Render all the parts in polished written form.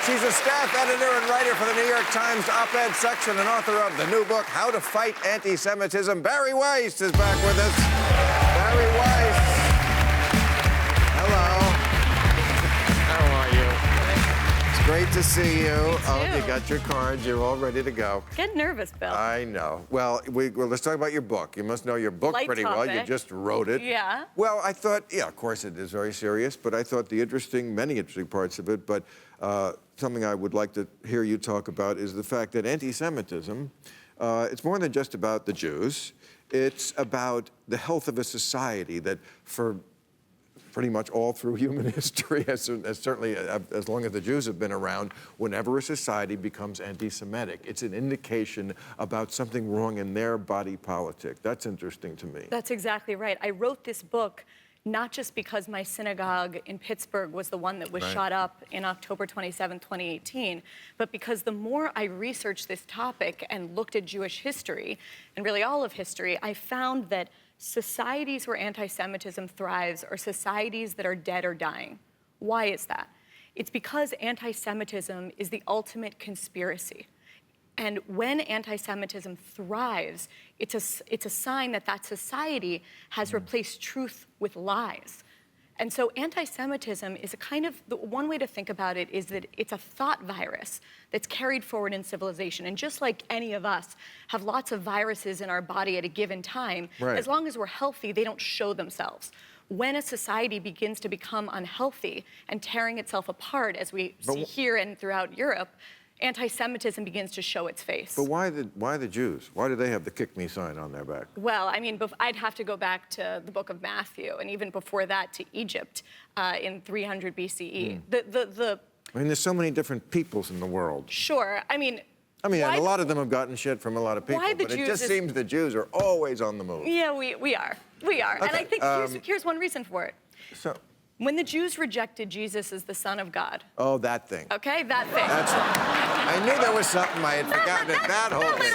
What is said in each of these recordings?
She's a staff editor and writer for the New York Times op-ed section and author of the new book, How to Fight Anti-Semitism. Bari Weiss is back with us. Bari Weiss. Hello. How are you? It's great to see you. Oh, you got your cards. You're all ready to go. Get nervous, Bill. I know. Well, let's talk about your book. You must know your book pretty well. You just wrote it. Yeah. Well, I thought, yeah, of course it is very serious, but I thought many interesting parts of it, but something I would like to hear you talk about is the fact that anti-Semitism, it's more than just about the Jews. It's about the health of a society that for pretty much all through human history, certainly as long as the Jews have been around, whenever a society becomes anti-Semitic, it's an indication about something wrong in their body politic. That's interesting to me. That's exactly right. I wrote this book not just because my synagogue in Pittsburgh was the one that was shot up in October 27, 2018, but because the more I researched this topic and looked at Jewish history, and really all of history, I found that societies where anti-Semitism thrives are societies that are dead or dying. Why is that? It's because anti-Semitism is the ultimate conspiracy. And when anti-Semitism thrives, it's a sign that that society has replaced truth with lies. And so anti-Semitism is a kind of, one way to think about it is that it's a thought virus that's carried forward in civilization. And just like any of us have lots of viruses in our body at a given time, as long as we're healthy, they don't show themselves. When a society begins to become unhealthy and tearing itself apart, as we see here and throughout Europe, anti-Semitism begins to show its face. But why the Jews? Why do they have the kick me sign on their back? Well, I mean, I'd have to go back to the book of Matthew, and even before that to Egypt in 300 BCE. I mean, there's so many different peoples in the world. Sure. I mean, a lot of them have gotten shit from a lot of people, but it just seems the Jews are always on the move. Yeah, we are. We are. Okay. And I think here's one reason for it. So, when the Jews rejected Jesus as the Son of God. Oh, that thing. Okay, that thing. That's right. I knew there was something I had forgotten. That whole thing.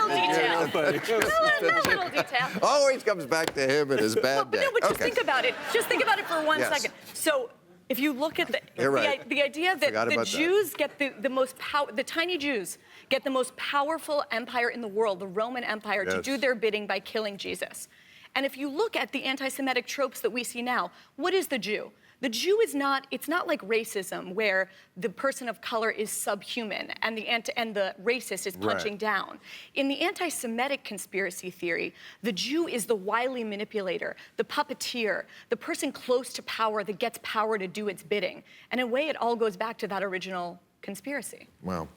Little detail. Always comes back to him and his bad day. No, but just think about it. Just think about it for one second. So, if you look at the idea that the Jews get the tiny Jews get the most powerful empire in the world, the Roman Empire, to do their bidding by killing Jesus. And if you look at the anti-Semitic tropes that we see now, what is the Jew? The Jew is not, it's not like racism where the person of color is subhuman and the racist is punching down. In the anti-Semitic conspiracy theory, the Jew is the wily manipulator, the puppeteer, the person close to power that gets power to do its bidding. And in a way, it all goes back to that original conspiracy. Well,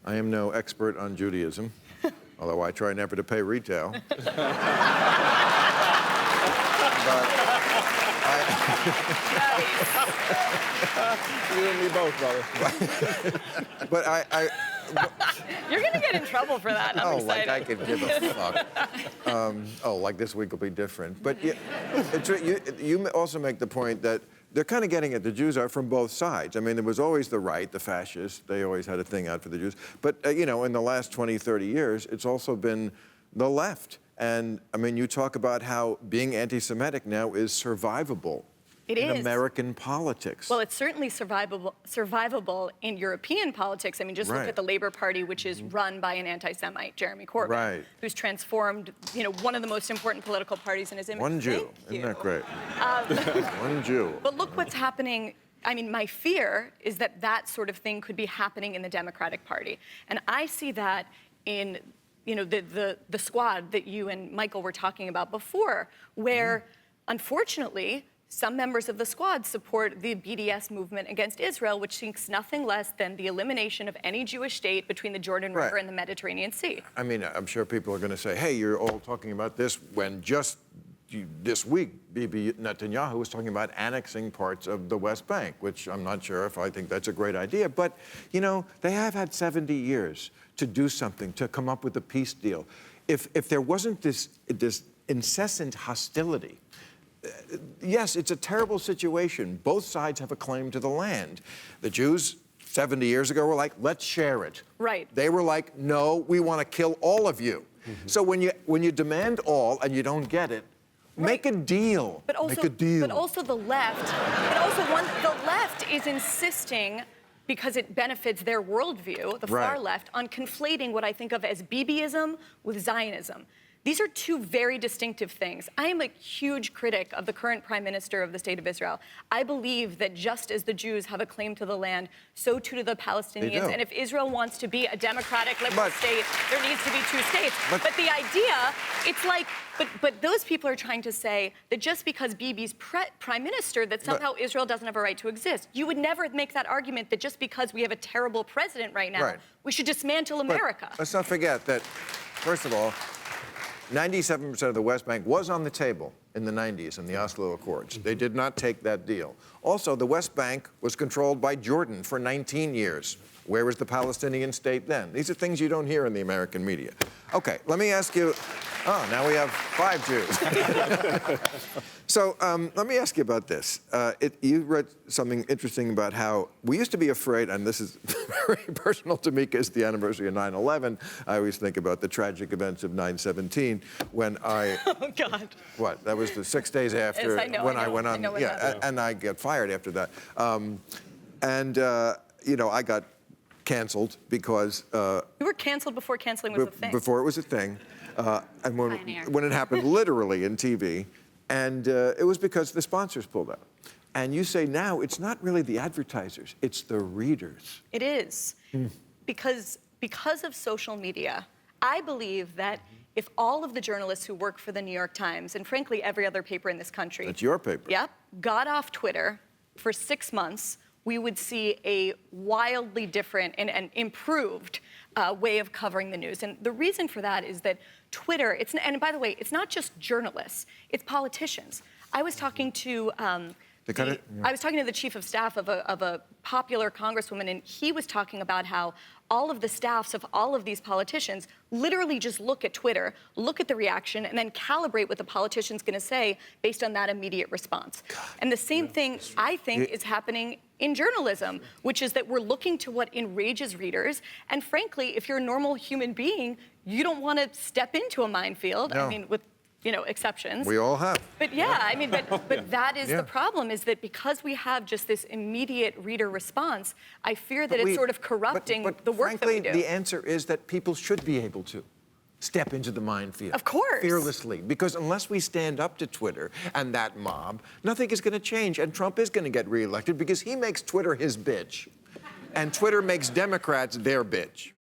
I am no expert on Judaism, although I try never to pay retail. You and me both, brother. But You're gonna get in trouble for that. I'm excited. Like I could give a fuck. Like this week will be different. But you also make the point that they're kind of getting at the Jews are from both sides. I mean, there was always the right, the fascists. They always had a thing out for the Jews. But, in the last 20, 30 years, it's also been the left. And, I mean, you talk about how being anti-Semitic now is survivable in American politics. Well, it's certainly survivable in European politics. I mean, just look at the Labour Party, which is run by an anti-Semite, Jeremy Corbyn, who's transformed, one of the most important political parties in his image. One Jew. Isn't that great? One Jew. But look what's happening. I mean, my fear is that that sort of thing could be happening in the Democratic Party. And I see that in the squad that you and Michael were talking about before, where, unfortunately, some members of the squad support the BDS movement against Israel, which seeks nothing less than the elimination of any Jewish state between the Jordan River and the Mediterranean Sea. I mean, I'm sure people are going to say, hey, you're all talking about this when just this week, Bibi Netanyahu was talking about annexing parts of the West Bank, which I'm not sure if I think that's a great idea. But, they have had 70 years to do something, to come up with a peace deal. If there wasn't this incessant hostility, yes, it's a terrible situation. Both sides have a claim to the land. The Jews 70 years ago were like, let's share it. Right. They were like, no, we want to kill all of you. So when you demand all and you don't get it, make a deal. But also, make a deal. But also the left, the left is insisting because it benefits their worldview, the far left, on conflating what I think of as Bibiism with Zionism. These are two very distinctive things. I am a huge critic of the current Prime Minister of the State of Israel. I believe that just as the Jews have a claim to the land, so too do the Palestinians. And if Israel wants to be a democratic, liberal state, there needs to be two states. But the idea, it's like, but those people are trying to say that just because Bibi's prime minister, that somehow Israel doesn't have a right to exist. You would never make that argument that just because we have a terrible president right now, we should dismantle America. Let's not forget that, first of all, 97% of the West Bank was on the table in the 90s in the Oslo Accords. They did not take that deal. Also, the West Bank was controlled by Jordan for 19 years. Where was the Palestinian state then? These are things you don't hear in the American media. Okay, let me ask you. Oh, now we have 5 Jews. So let me ask you about this. You read something interesting about how we used to be afraid, and this is very personal to me because the anniversary of 9/11, I always think about the tragic events of 9/17 when I... Oh, God. What? That was the 6 days after when I went on... and I got fired after that. You know, I got canceled because... you were canceled before canceling was a thing. Before it was a thing. And when it happened literally in TV, and it was because the sponsors pulled out. And you say now it's not really the advertisers, it's the readers. It is. Because of social media, I believe that if all of the journalists who work for the New York Times, and frankly every other paper in this country... That's your paper. Yep. Got off Twitter for 6 months, we would see a wildly different and improved way of covering the news. And the reason for that is that Twitter, and by the way, it's not just journalists, it's politicians. I was talking to I was talking to the chief of staff of a popular congresswoman, and he was talking about how all of the staffs of all of these politicians literally just look at Twitter, look at the reaction, and then calibrate what the politician's going to say based on that immediate response. And the same thing, I think, is happening in journalism, which is that we're looking to what enrages readers. And frankly, if you're a normal human being, you don't want to step into a minefield. I mean, with exceptions. We all have. But yeah, I mean, but that is the problem, is that because we have just this immediate reader response, I fear that it's sort of corrupting the work that we do. Frankly, the answer is that people should be able to step into the minefield. Of course. Fearlessly. Because unless we stand up to Twitter and that mob, nothing is going to change. And Trump is going to get reelected because he makes Twitter his bitch. And Twitter makes Democrats their bitch.